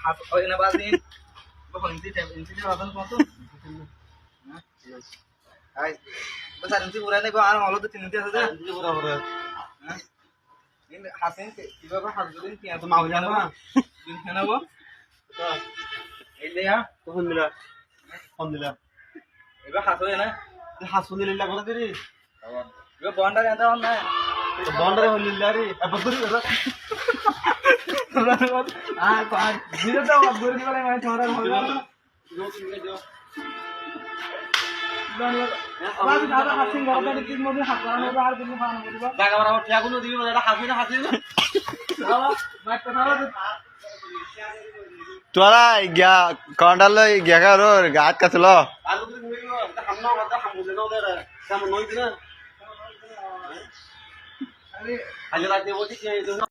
হাত ওই না বাজি কখন ইঞ্চি বাদন কত আই বস আর ইঞ্চি পুরা নেব আর হলো তো 3 ইঞ্চি আছে যা ইঞ্চি পুরা পুরা হ্যাঁ ইন হাসেন কিভাবে হাত দিলেন কি এত মাউ জানো না দিন খানাবো তো এই দেয়া কখন দিলা ফোন দিলা এবার হাত হয় না হাত শুনে লিলা করে দিরি এবার বন্ডার এত না বন্ডারে হলিলা রে বদরি করে ধীরে দাও দূরে দিবালে মানে তোমার হবে না বাজি দাদা হাসিং গাড়ি তিন মধ্যে হাত করানো হবে আর কিছু খাওয়ানো করবা জায়গা বরাবর টিয়াগুলো দিবি মানে এটা হাসি না বাবা মাইক কথা বল তোরা গিয়া কন্ডাল গিয়া কারো গাত কাছল আর তুমি নিও এটা হামনা কথা হামুলে না ওদের সামনে নই দিনা আরে আজ রাতে বসে কি